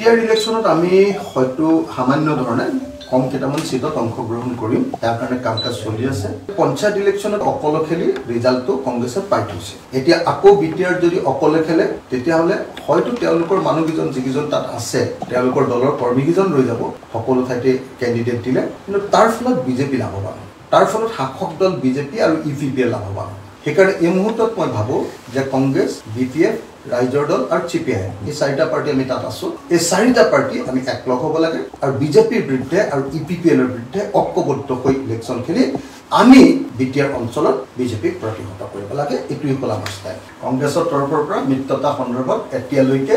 BTR ইলেকশনত আমি হয়তো সামান্য ধৰণে কম কেইটামান সিটত অংশগ্ৰহণ কৰিম তাৰ কাৰণে কাম কাজ চলি আছে পঞ্চায়ত ইলেকশনত অকলে খেলি ৰিজাল্টটো কংগ্ৰেছে পাই থৈছে এতিয়া আকৌ বিটিআৰ যদি অকলে খেলে তেতিয়া হলে হয়তো তেওঁলোকৰ মানুহকিজন যিকিজন তাত আছে তেওঁলোকৰ দলৰ কৰ্মীকিজন ৰৈ যাব সকলো ঠাইতে ক্যান্ডিডেট দিলে কিন্তু তাৰ ফলত বিজেপি লাভৱান তাৰ ফলত শাসক দল বিজেপি আৰু ইপিপি লাভৱান সেইকাৰণে এই মুহূৰ্তত মই ভাবো যে কংগ্ৰেছ বিপিএফ ৰাইজৰ দল আৰু চিপিআই এই চাৰিটা পাৰ্টি আমি তাত আছো এই চাৰিটা পাৰ্টি আমি একলগ হ'ব লাগে আৰু বিজেপিৰ বিৰুদ্ধে আৰু ইপিপিএলৰ বিৰুদ্ধে ঐক্যবদ্ধ হৈ ইলেকশ্যন খেলি আমি বিটিআৰ অঞ্চলত বিজেপিক প্ৰতিহত কৰিব লাগে এটুই হ'ল আমাৰ ষ্টাইল কংগ্ৰেছৰ তৰফৰ পৰা মিত্ৰতা সন্দৰ্ভত এতিয়ালৈকে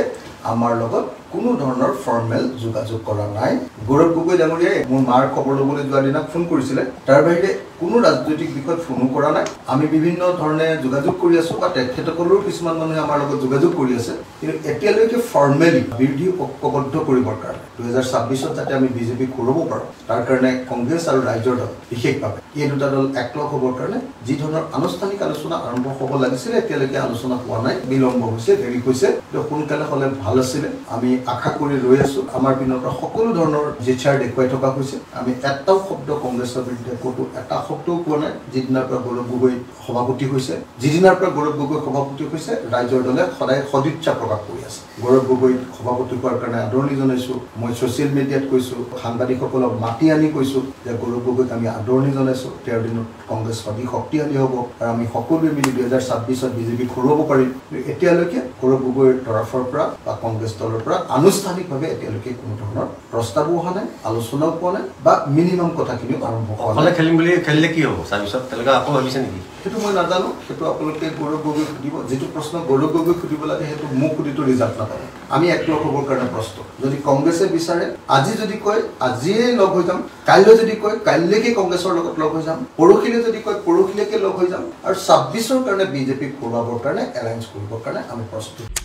আমাৰ লগত কোনো ধৰণৰ ফৰ্মেল যোগাযোগ কৰা নাই গৌৰৱ গগৈ ডাঙৰীয়াই মোৰ মাৰ খবৰ ল'বলৈ যোৱা দিনা ফোন কৰিছিলে তাৰ বাহিৰে কোনো ৰাজনৈতিক বিষয়ত ফোনো কৰা নাই আমি বিভিন্ন ধৰণে যোগাযোগ কৰি আছো বা তেখেতসকলৰ কিছুমান মানুহে আমাৰ লগত যোগাযোগ কৰি আছে কিন্তু এতিয়ালৈকে ফৰ্মেলি বিৰোধী ঐক্যবদ্ধ কৰিবৰ কাৰণে 2026ত যাতে আমি বিজেপি ঘূৰাব পাৰোঁ তাৰ কাৰণে কংগ্ৰেছ আৰু ৰাইজৰ দল বিশেষভাৱে এই দুটা দল একলগ হ'বৰ কাৰণে যি ধৰণৰ আনুষ্ঠানিক আলোচনা আৰম্ভ হ'ব লাগিছিলে এতিয়ালৈকে আলোচনা হোৱা নাই বিলম্ব হৈছে দেৰি হৈছে সোনকালে হ'লে ভাল আছিলে আমি আশা কৰি ৰৈ আছো আমাৰ পিনৰ পৰা সকলো ধৰণৰ জেচাৰ দেখুৱাই থকা হৈছে আমি এটাও শব্দ কংগ্ৰেছৰ বিৰুদ্ধে ক'তো এটা শব্দও কোৱা নাই যিদিনাৰ পৰা গৌৰৱ গগৈ সভাপতি হৈছে যিদিনাৰ পৰা গৌৰৱ গগৈ সভাপতি হৈছে ৰাইজৰ দলে সদায় সদিচ্ছা প্ৰকাশ কৰি আছে গৌৰৱ গগৈ সভাপতি হোৱাৰ কাৰণে আদৰণি জনাইছো মই ছ'চিয়েল মিডিয়াত কৈছো সাংবাদিকসকলক মাতি আনি কৈছো যে গৌৰৱ গগৈক আমি আদৰণি জনাইছো তেওঁৰ দিনত কংগ্ৰেছ অধিক শক্তিশালী হ'ব আৰু আমি সকলোৱে মিলি 2026ত বিজেপি ঘূৰাব পাৰিম এতিয়ালৈকে গৌৰৱ গগৈৰ তৰফৰ পৰা বা কংগ্ৰেছ দলৰ পৰা আনুষ্ঠানিকভাৱে এতিয়ালৈকে কোনো ধৰণৰ প্ৰস্তাৱো অহা নাই আলোচনাও পোৱা নাই বা মিনিমাম কথাখিনিও আৰম্ভ কৰা নাই খেলিম বুলি খেলিলে কি হ'ব তাৰপিছত তেওঁলোকে আকৌ ভাবিছে নেকি সেইটো মই নাজানো সেইটো আপোনালোকে গৌৰৱ গগৈ সুধিব যিটো প্ৰশ্ন গৌৰৱ গগৈ সুধিব লাগে সেইটো মোক সুধিটো ৰিজাল্ট নাপাব আমি একলগ হ'বৰ কাৰণে প্ৰস্তুত যদি কংগ্ৰেছে বিচাৰে আজি যদি কয় আজিয়ে লগ হৈ যাম কাইলৈ যদি কয় কাইলৈকে কংগ্ৰেছৰ লগত লগ হৈ যাম পৰহিলৈ যদি কয় পৰহিলৈকে লগ হৈ যাম আৰু 26ৰ কাৰণে বিজেপিক ঘূৰাবৰ কাৰণে এলায়েন্স কৰিবৰ কাৰণে আমি প্ৰস্তুত